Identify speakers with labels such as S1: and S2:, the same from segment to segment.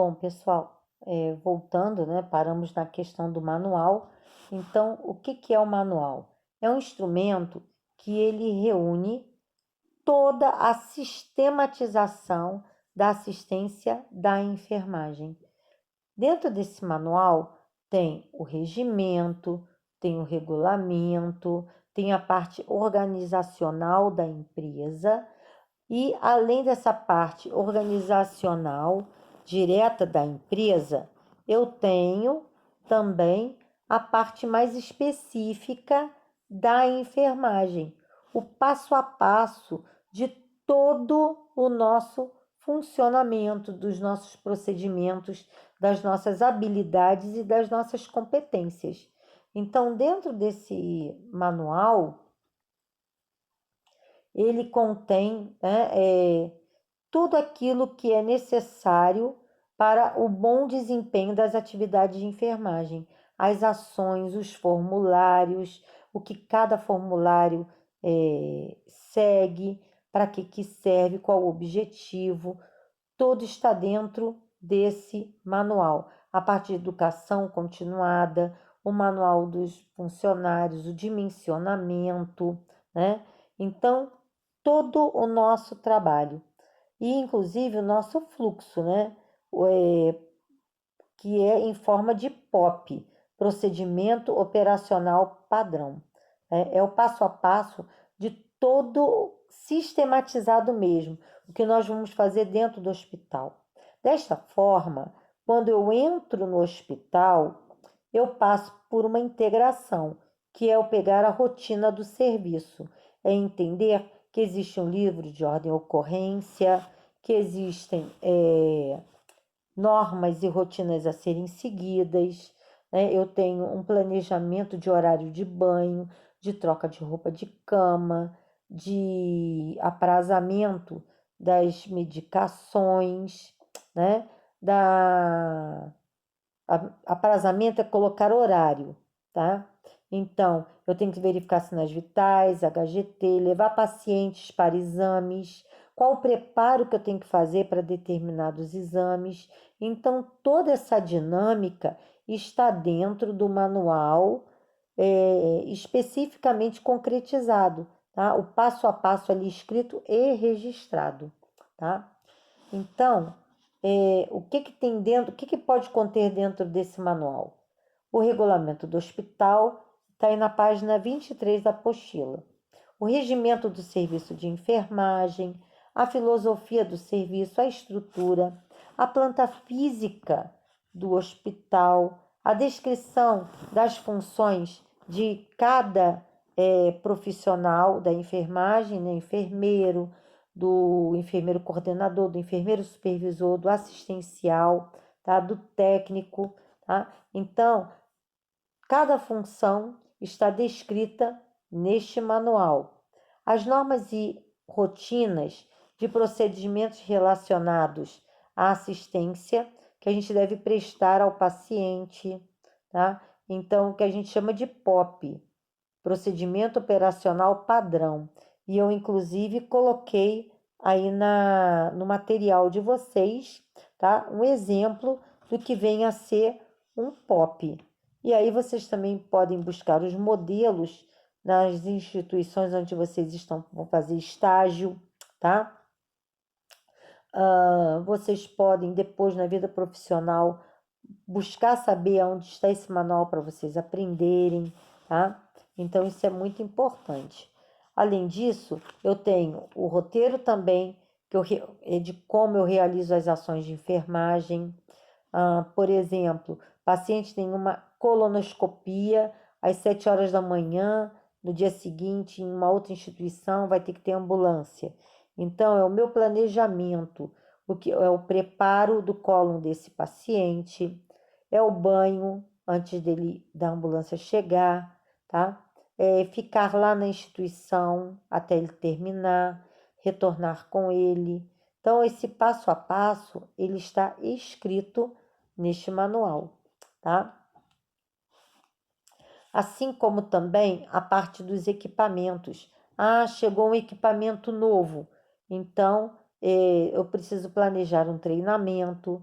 S1: Bom, pessoal, voltando, né, paramos na questão do manual. Então, o que que é o manual? É um instrumento que ele reúne toda a sistematização da assistência da enfermagem. Dentro desse manual tem o regimento, tem o regulamento, tem a parte organizacional da empresa e, além dessa parte organizacional direta da empresa, eu tenho também a parte mais específica da enfermagem, o passo a passo de todo o nosso funcionamento, dos nossos procedimentos, das nossas habilidades e das nossas competências. Então, dentro desse manual, ele contém, tudo aquilo que é necessário para o bom desempenho das atividades de enfermagem, as ações, os formulários, o que cada formulário segue, para que serve, qual o objetivo, todo está dentro desse manual. A parte de educação continuada, o manual dos funcionários, o dimensionamento, né? Então, todo o nosso trabalho e inclusive o nosso fluxo, né? Que é em forma de POP, procedimento operacional padrão. É o passo a passo de todo sistematizado mesmo, o que nós vamos fazer dentro do hospital. Desta forma, quando eu entro no hospital, eu passo por uma integração, que é o pegar a rotina do serviço, é entender que existe um livro de ordem e ocorrência, que existem normas e rotinas a serem seguidas, né? Eu tenho um planejamento de horário de banho, de troca de roupa de cama, de aprazamento das medicações, né? Aprazamento é colocar horário, tá? Então, eu tenho que verificar sinais vitais, HGT, levar pacientes para exames, qual o preparo que eu tenho que fazer para determinados exames. Então, toda essa dinâmica está dentro do manual, especificamente concretizado, tá? O passo a passo ali escrito e registrado, tá? Então, o que que tem dentro, o que que pode conter dentro desse manual? O regulamento do hospital está aí na página 23 da apostila. O regimento do serviço de enfermagem, a filosofia do serviço, a estrutura, a planta física do hospital, a descrição das funções de cada profissional da enfermagem, né? Enfermeiro, do enfermeiro coordenador, do enfermeiro supervisor, do assistencial, tá? Do técnico, tá? Então, cada função está descrita neste manual. As normas e rotinas de procedimentos relacionados à assistência que a gente deve prestar ao paciente, tá? Então, o que a gente chama de POP, procedimento operacional padrão. E eu, inclusive, coloquei aí no material de vocês, tá? Um exemplo do que vem a ser um POP. E aí vocês também podem buscar os modelos nas instituições onde vocês vão fazer estágio, tá? Vocês podem, depois, na vida profissional, buscar saber onde está esse manual para vocês aprenderem, tá? Então, isso é muito importante. Além disso, eu tenho o roteiro também, de como eu realizo as ações de enfermagem. Por exemplo, paciente tem uma colonoscopia às 7 horas da manhã, no dia seguinte, em uma outra instituição, vai ter que ter ambulância. Então, é o meu planejamento, o que é o preparo do cólon desse paciente, é o banho antes da ambulância chegar, tá? É ficar lá na instituição até ele terminar, retornar com ele. Então, esse passo a passo, ele está escrito neste manual, tá? Assim como também a parte dos equipamentos. Chegou um equipamento novo, então eu preciso planejar um treinamento,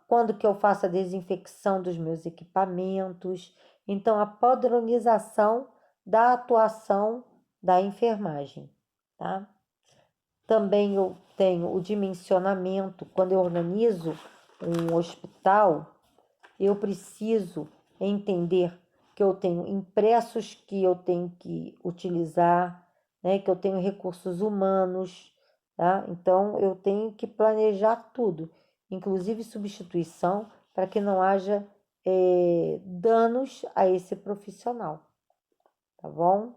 S1: quando que eu faço a desinfecção dos meus equipamentos. Então, a padronização da atuação da enfermagem, tá? Também eu tenho o dimensionamento. Quando eu organizo um hospital, eu preciso entender que eu tenho impressos que eu tenho que utilizar, né? Que eu tenho recursos humanos, tá? Então, eu tenho que planejar tudo, inclusive substituição, para que não haja danos a esse profissional, tá bom?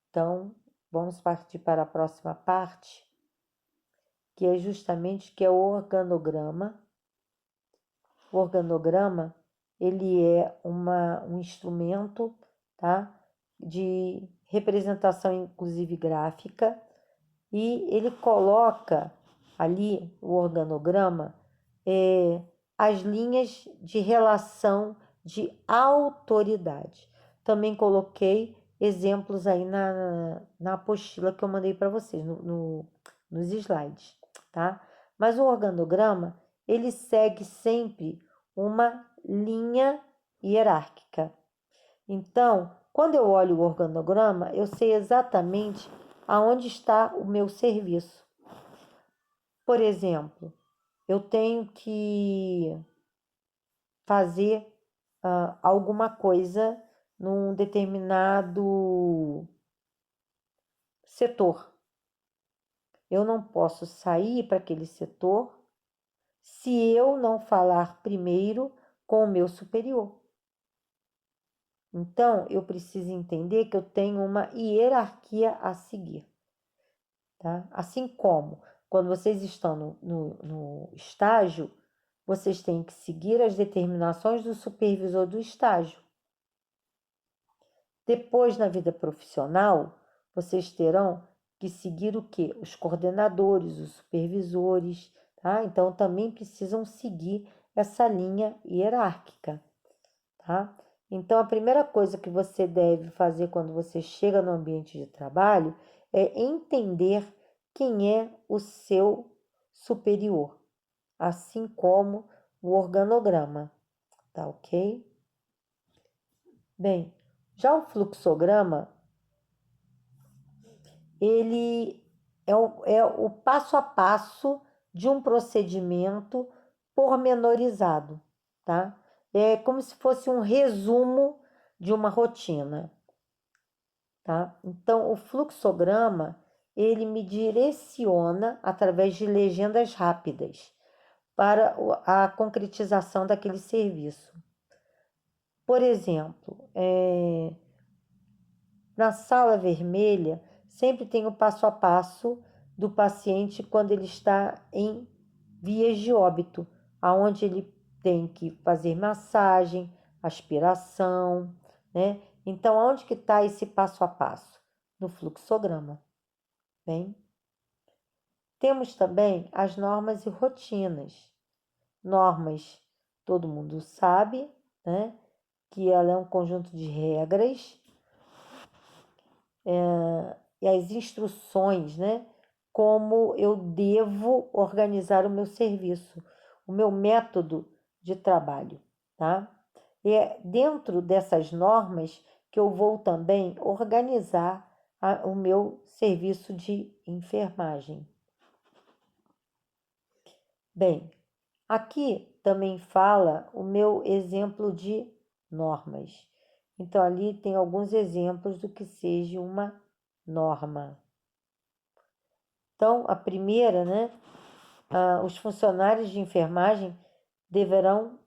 S1: Então, vamos partir para a próxima parte, que é justamente o organograma. O organograma, ele é um instrumento, tá? De representação, inclusive gráfica, e ele coloca ali, o organograma, as linhas de relação de autoridade. Também coloquei exemplos aí na apostila que eu mandei para vocês, nos slides, tá? Mas o organograma, ele segue sempre uma linha hierárquica. Então, quando eu olho o organograma, eu sei exatamente aonde está o meu serviço. Por exemplo, eu tenho que fazer alguma coisa num determinado setor. Eu não posso sair para aquele setor se eu não falar primeiro com o meu superior. Então, eu preciso entender que eu tenho uma hierarquia a seguir, tá? Assim como quando vocês estão no estágio, vocês têm que seguir as determinações do supervisor do estágio. Depois, na vida profissional, vocês terão que seguir o quê? Os coordenadores, os supervisores, tá? Então, também precisam seguir essa linha hierárquica, tá? Então, a primeira coisa que você deve fazer quando você chega no ambiente de trabalho é entender quem é o seu superior, assim como o organograma, tá ok? Bem, já o fluxograma, ele é o passo a passo de um procedimento pormenorizado, tá? É como se fosse um resumo de uma rotina, tá? Então, o fluxograma, ele me direciona através de legendas rápidas para a concretização daquele serviço. Por exemplo, na sala vermelha, sempre tem o passo a passo do paciente quando ele está em vias de óbito, aonde ele tem que fazer massagem, aspiração, né? Então, onde que está esse passo a passo? No fluxograma, bem? Temos também as normas e rotinas. Normas, todo mundo sabe, né? Que ela é um conjunto de regras, e as instruções, né? Como eu devo organizar o meu serviço, o meu método de trabalho, tá? E é dentro dessas normas que eu vou também organizar o meu serviço de enfermagem. Bem, aqui também fala o meu exemplo de normas. Então, ali tem alguns exemplos do que seja uma norma. Então, a primeira, né? Os funcionários de enfermagem deverão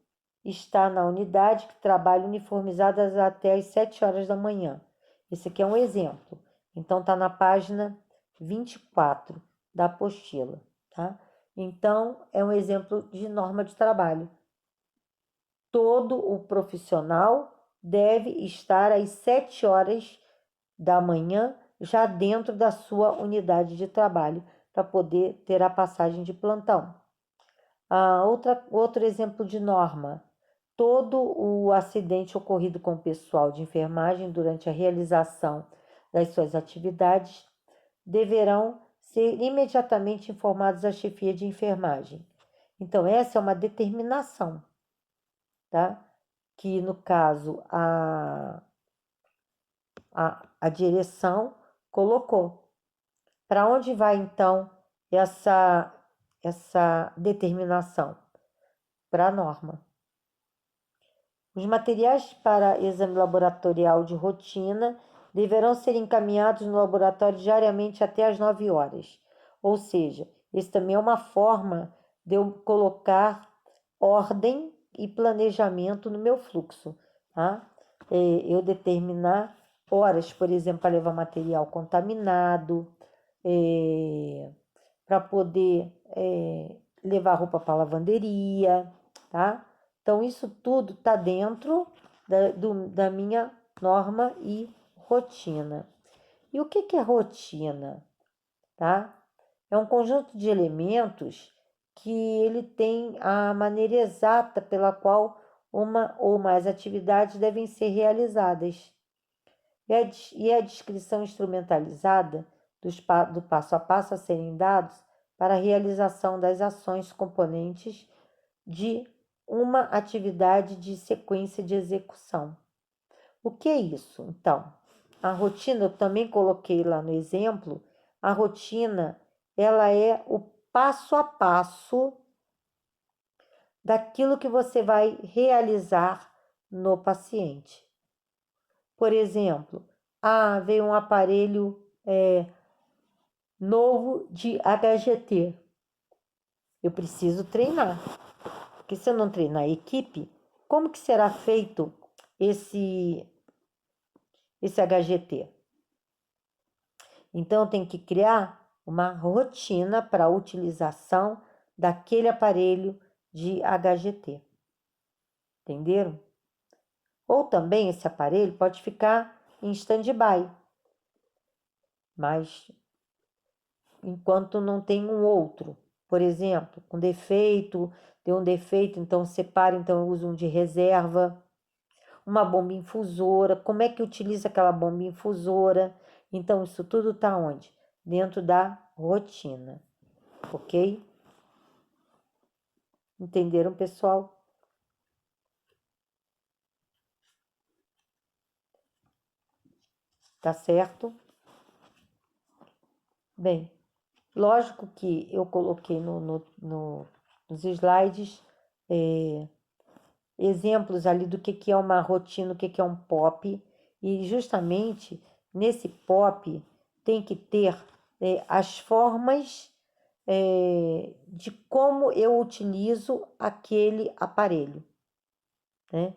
S1: estar na unidade que trabalha uniformizadas até às 7 horas da manhã. Esse aqui é um exemplo. Então, está na página 24 da apostila, tá? Então, é um exemplo de norma de trabalho. Todo o profissional deve estar às 7 horas da manhã já dentro da sua unidade de trabalho para poder ter a passagem de plantão. Outro exemplo de norma: todo o acidente ocorrido com o pessoal de enfermagem durante a realização das suas atividades deverão ser imediatamente informados à chefia de enfermagem. Então, essa é uma determinação, tá? Que, no caso, a direção colocou. Para onde vai, então, essa determinação? Para a norma. Os materiais para exame laboratorial de rotina deverão ser encaminhados no laboratório diariamente até às 9 horas. Ou seja, isso também é uma forma de eu colocar ordem e planejamento no meu fluxo, tá? Eu determinar horas, por exemplo, para levar material contaminado, para poder levar roupa para lavanderia, tá? Então, isso tudo está dentro da minha norma e rotina. E o que é rotina, tá? É um conjunto de elementos que ele tem a maneira exata pela qual uma ou mais atividades devem ser realizadas. E a descrição instrumentalizada do passo a passo a serem dados para a realização das ações componentes de uma atividade de sequência de execução. O que é isso? Então, a rotina, eu também coloquei lá no exemplo, a rotina, ela é o passo a passo daquilo que você vai realizar no paciente. Por exemplo, veio um aparelho novo de HGT. Eu preciso treinar, porque se eu não treinar a equipe, como que será feito esse HGT? Então, eu tenho que criar uma rotina para a utilização daquele aparelho de HGT. Entenderam? Ou também esse aparelho pode ficar em stand-by, mas enquanto não tem um outro. Por exemplo, com defeito, deu um defeito, então separa, então eu uso um de reserva. Uma bomba infusora, como é que utiliza aquela bomba infusora? Então, isso tudo está onde? Dentro da rotina, ok? Entenderam, pessoal? Tá certo? Bem, lógico que eu coloquei nos slides exemplos ali do que é uma rotina, o que é um POP, e justamente nesse POP tem que ter as formas de como eu utilizo aquele aparelho, né?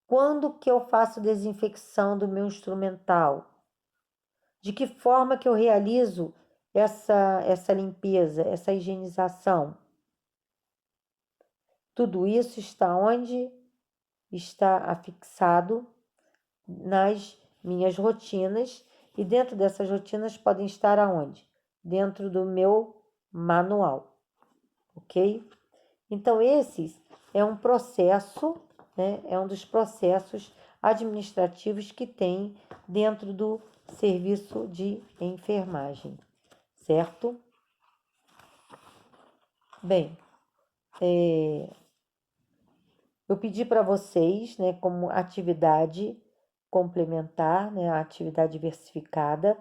S1: Quando que eu faço desinfecção do meu instrumental? De que forma que eu realizo essa limpeza, essa higienização? Tudo isso está onde? Está afixado nas minhas rotinas, e dentro dessas rotinas podem estar aonde? Dentro do meu manual, ok? Então, esse é um processo, né? É um dos processos administrativos que tem dentro do serviço de enfermagem, certo? Bem, eu pedi para vocês, né, como atividade complementar, né, a atividade diversificada,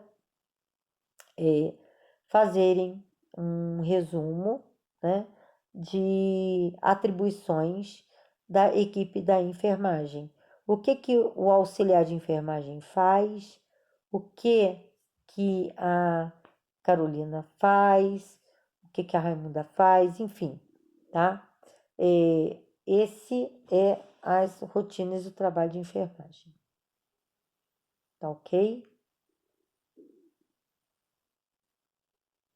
S1: fazerem um resumo, né, de atribuições da equipe da enfermagem. O que o auxiliar de enfermagem faz, o que a Carolina faz, o que a Raimunda faz, enfim, tá? Esse é as rotinas do trabalho de enfermagem. Tá ok?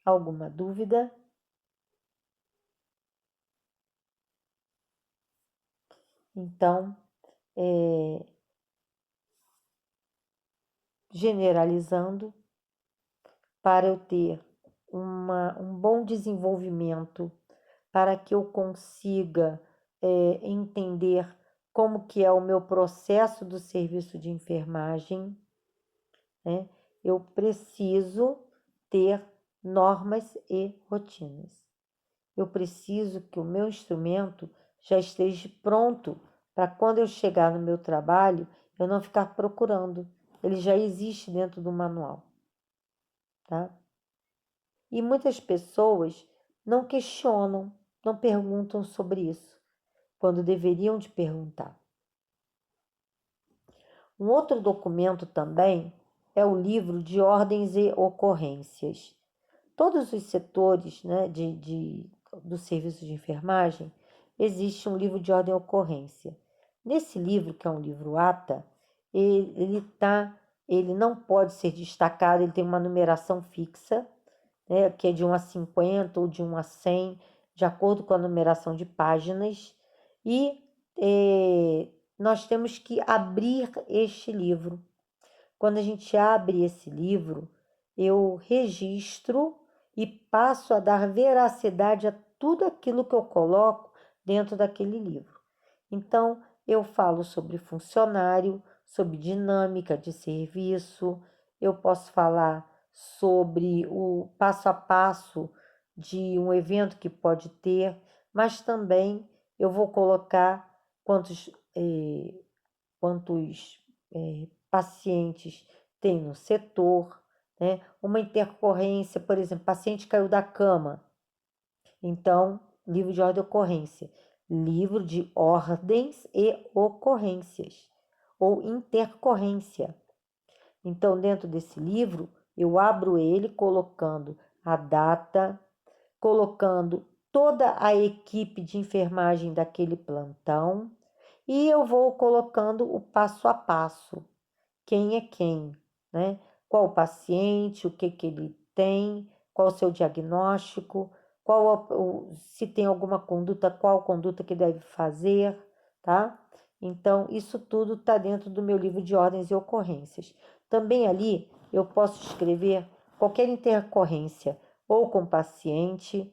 S1: Alguma dúvida? Então, generalizando, para eu ter um bom desenvolvimento, para que eu consiga entender como que é o meu processo do serviço de enfermagem, né? Eu preciso ter normas e rotinas. eu preciso que o meu instrumento já esteja pronto para quando eu chegar no meu trabalho, eu não ficar procurando. Ele já existe dentro do manual, tá? E muitas pessoas não questionam, não perguntam sobre isso, quando deveriam de perguntar. Um outro documento também é o livro de ordens e ocorrências. Todos os setores, né, do serviço de enfermagem, existe um livro de ordem e ocorrência. Nesse livro, que é um livro ATA, ele não pode ser destacado, ele tem uma numeração fixa, né, que é de 1 a 50 ou de 1 a 100, de acordo com a numeração de páginas, e nós temos que abrir este livro. Quando a gente abre esse livro, eu registro e passo a dar veracidade a tudo aquilo que eu coloco dentro daquele livro. Então, eu falo sobre funcionário, sobre dinâmica de serviço, eu posso falar sobre o passo a passo de um evento que pode ter, mas também eu vou colocar quantos pacientes tem no setor, né? Uma intercorrência, por exemplo, paciente caiu da cama. Então, livro de ordem e ocorrência. Livro de ordens e ocorrências, ou intercorrência. Então, dentro desse livro, eu abro ele colocando a data, colocando toda a equipe de enfermagem daquele plantão, e eu vou colocando o passo a passo. Quem é quem, né? Qual o paciente, o que ele tem, qual o seu diagnóstico, se tem alguma conduta, qual conduta que deve fazer, tá? Então, isso tudo está dentro do meu livro de ordens e ocorrências. Também ali eu posso escrever qualquer intercorrência, ou com o paciente,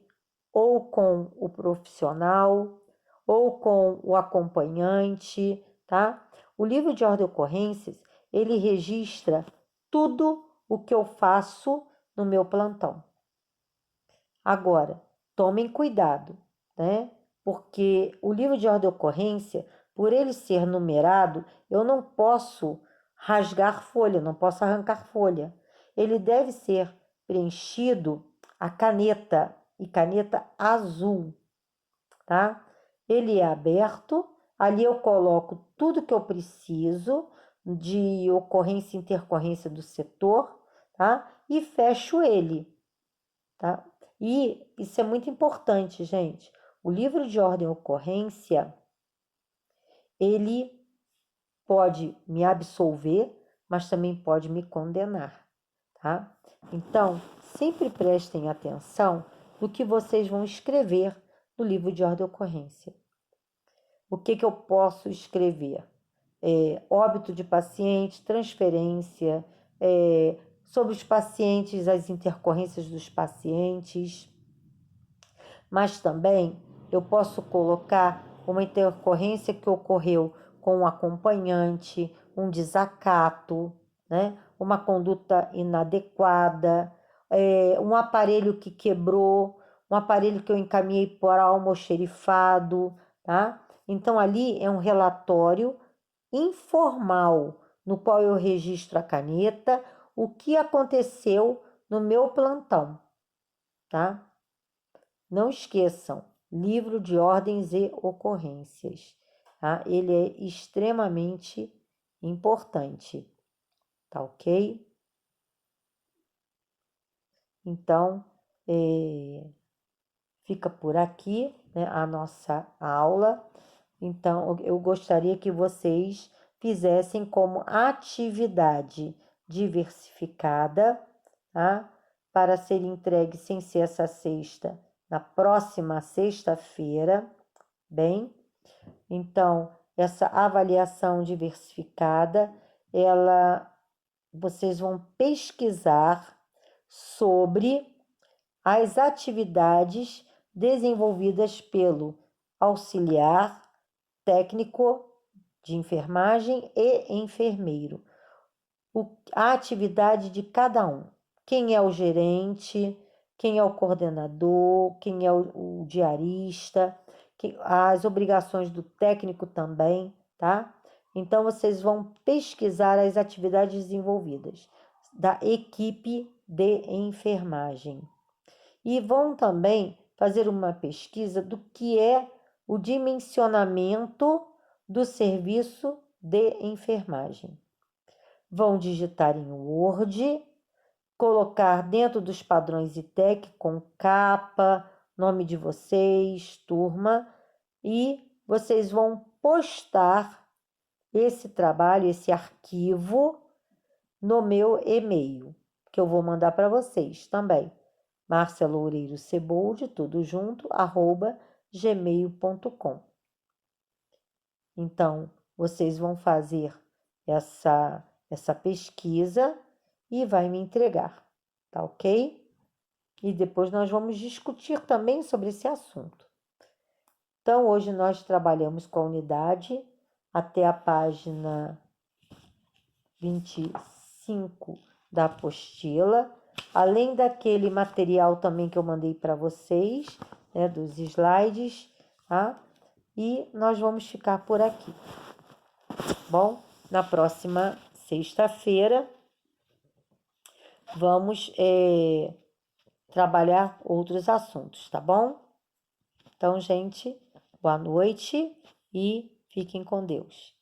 S1: ou com o profissional, ou com o acompanhante, tá? O livro de ordem e ocorrências, ele registra tudo o que eu faço no meu plantão. Agora, tomem cuidado, né? Porque o livro de ordem e ocorrência, por ele ser numerado, eu não posso rasgar folha, não posso arrancar folha. Ele deve ser preenchido a caneta, e caneta azul, tá? Ele é aberto, ali eu coloco tudo que eu preciso de ocorrência e intercorrência do setor, tá? E fecho ele, tá? E isso é muito importante, gente. O livro de ordem e ocorrência, ele pode me absolver, mas também pode me condenar, tá? Então, sempre prestem atenção no que vocês vão escrever no livro de ordem e ocorrência. O que eu posso escrever? Óbito de paciente, transferência, sobre os pacientes, as intercorrências dos pacientes, mas também eu posso colocar uma intercorrência que ocorreu com um acompanhante, um desacato, né? Uma conduta inadequada, um aparelho que quebrou, um aparelho que eu encaminhei para almoxerifado, tá? Então, ali é um relatório informal, no qual eu registro a caneta, o que aconteceu no meu plantão, tá? Não esqueçam, livro de ordens e ocorrências, tá? Ele é extremamente importante, tá ok? Então, fica por aqui, né, a nossa aula. Então, eu gostaria que vocês fizessem como atividade diversificada, tá? Para ser entregue sem ser essa sexta, na próxima sexta-feira, bem? Então, essa avaliação diversificada, vocês vão pesquisar sobre as atividades desenvolvidas pelo auxiliar técnico de enfermagem e enfermeiro. A atividade de cada um. Quem é o gerente, quem é o coordenador, quem é o diarista, as obrigações do técnico também, tá? Então, vocês vão pesquisar as atividades desenvolvidas da equipe de enfermagem. E vão também fazer uma pesquisa do que é o dimensionamento do serviço de enfermagem. Vão digitar em Word, colocar dentro dos padrões ITEC com capa, nome de vocês, turma, e vocês vão postar esse trabalho, esse arquivo no meu e-mail, que eu vou mandar para vocês também. Márcia Loureiro Cebold, tudo junto, @gmail.com. Então, vocês vão fazer essa pesquisa e vai me entregar, tá ok? E depois nós vamos discutir também sobre esse assunto. Então, hoje nós trabalhamos com a unidade até a página 25 da apostila, além daquele material também que eu mandei para vocês, né, dos slides, tá? E nós vamos ficar por aqui. Bom, na próxima sexta-feira vamos trabalhar outros assuntos, tá bom? Então, gente, boa noite e fiquem com Deus.